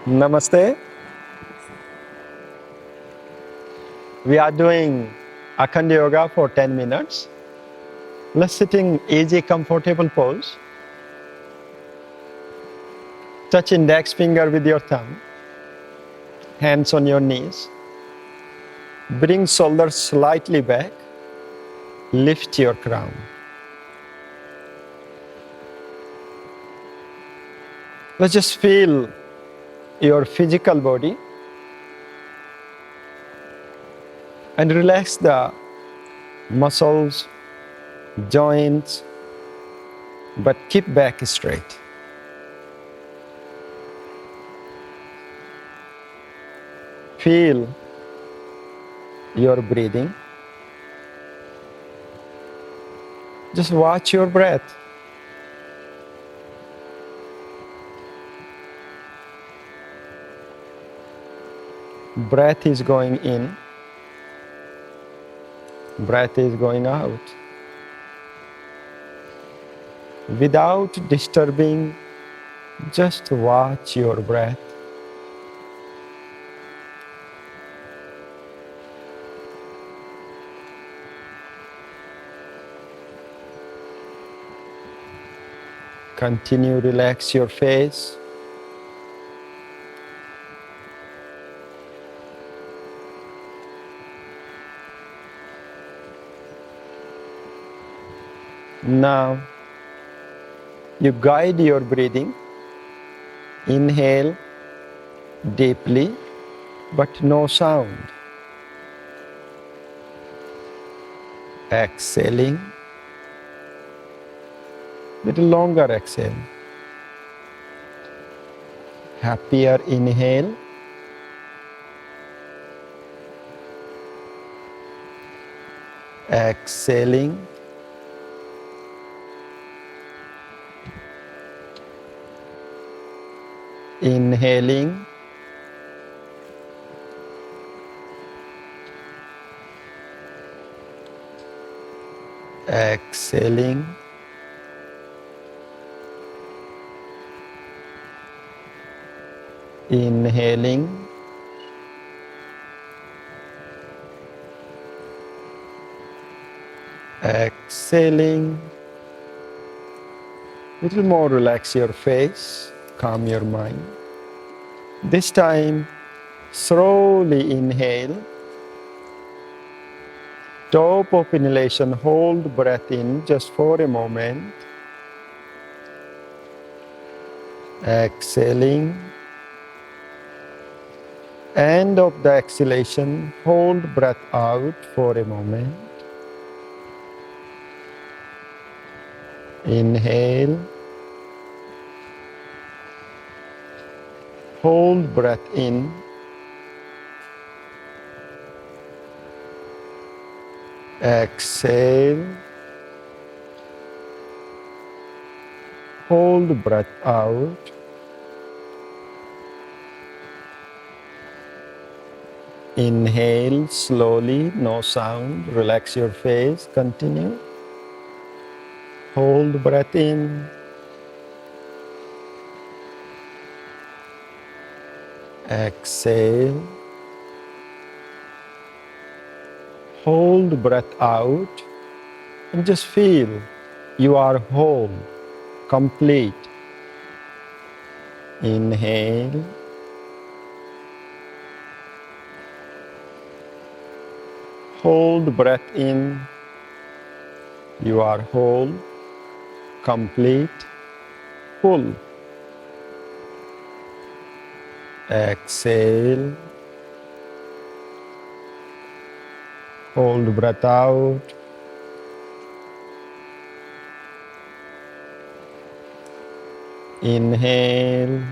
Namaste. We are doing Akhanda yoga for 10 minutes. Let's sit in easy, comfortable pose. Touch index finger with your thumb. Hands on your knees. Bring shoulders slightly back. Lift your crown. Let's just feel your physical body and relax the muscles, joints, but keep back straight. Feel your breathing. Just watch your breath. Breath is going in. Breath is going out. Without disturbing, just watch your breath. Continue, relax your face. Now, you guide your breathing. Inhale deeply, but no sound. Exhaling. Little longer exhale. Happier inhale. Exhaling. Inhaling. Exhaling. Inhaling. Exhaling. Little more, relax your face, calm your mind. This time, slowly inhale. Top of inhalation, hold breath in just for a moment. Exhaling. End of the exhalation, hold breath out for a moment. Inhale. Hold breath in. Exhale. Hold breath out. Inhale slowly, no sound. Relax your face. Continue. Hold breath in. Exhale. Hold breath out and just feel you are whole, complete. Inhale. Hold breath in. You are whole, complete, full. Exhale. Hold breath out. Inhale.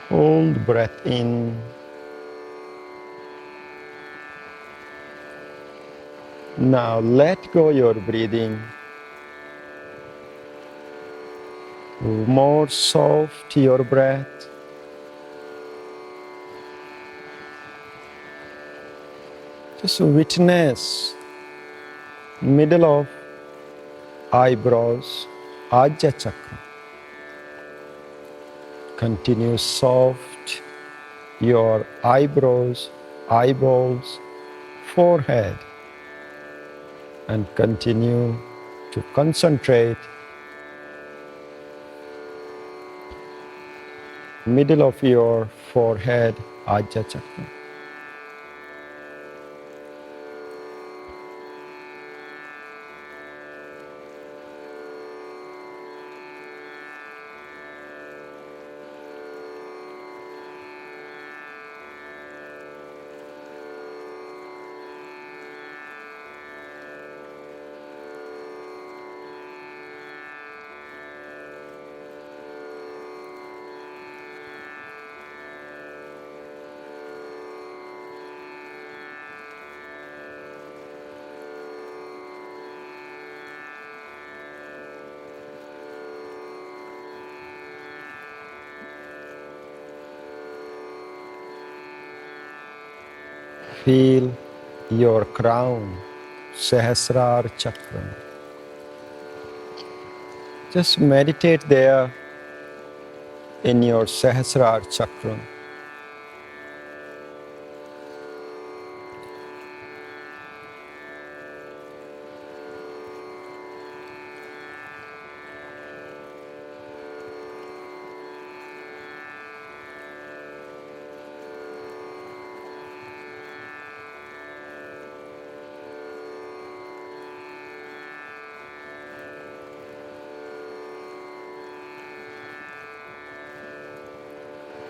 Hold breath in. Now let go your breathing. More soft your breath. Just witness middle of eyebrows, Ajja Chakra. Continue soft your eyebrows, eyeballs, forehead, and continue to concentrate middle of your forehead, Ajja Chakra. Feel your crown, Sahasrara Chakra. Just meditate there in your Sahasrara Chakra.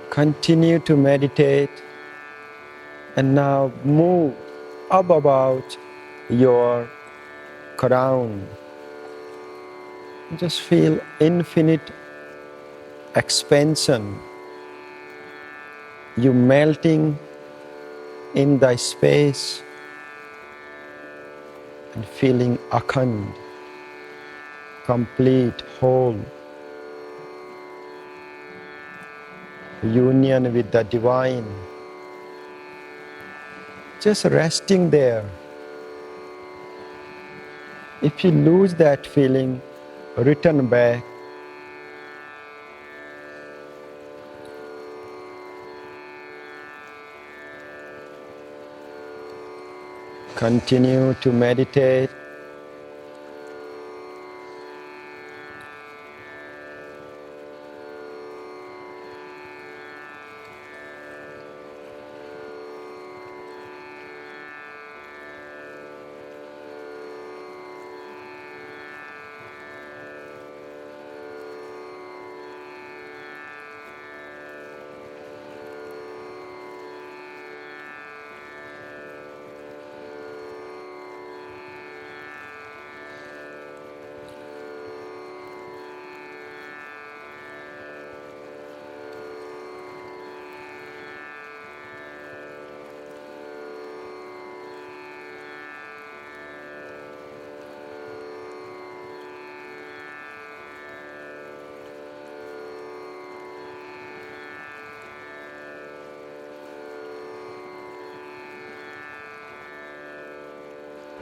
Continue to meditate and now move up about your crown. Just feel infinite expansion. You melting in the space and feeling Akhanda, complete, whole, union with the divine. Just resting there. If you lose that feeling, return back. Continue to meditate.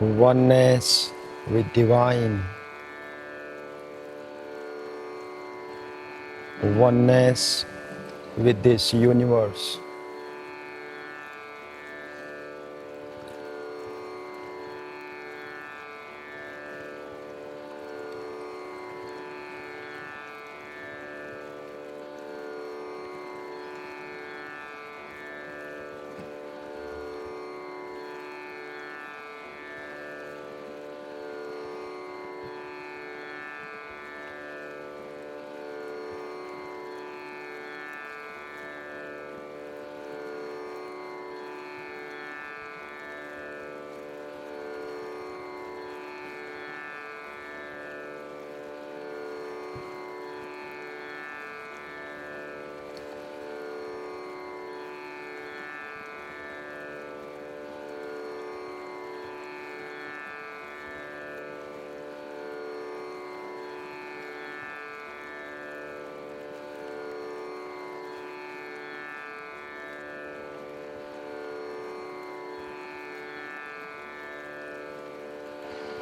Oneness with divine. Oneness with this universe.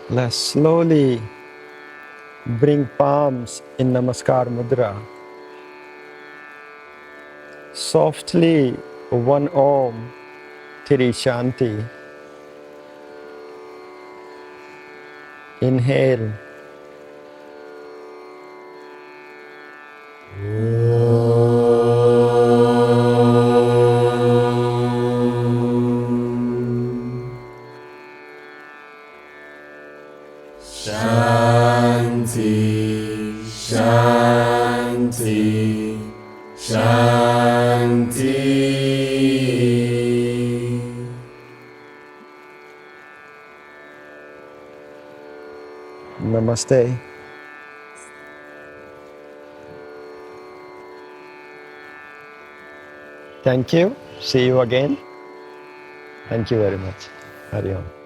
Let's slowly bring palms in Namaskar Mudra. softly one Om, Tiri Shanti. Inhale. Shanti, Shanti, Shanti. Namaste. Thank you. See you again. Thank you very much. Hari Om.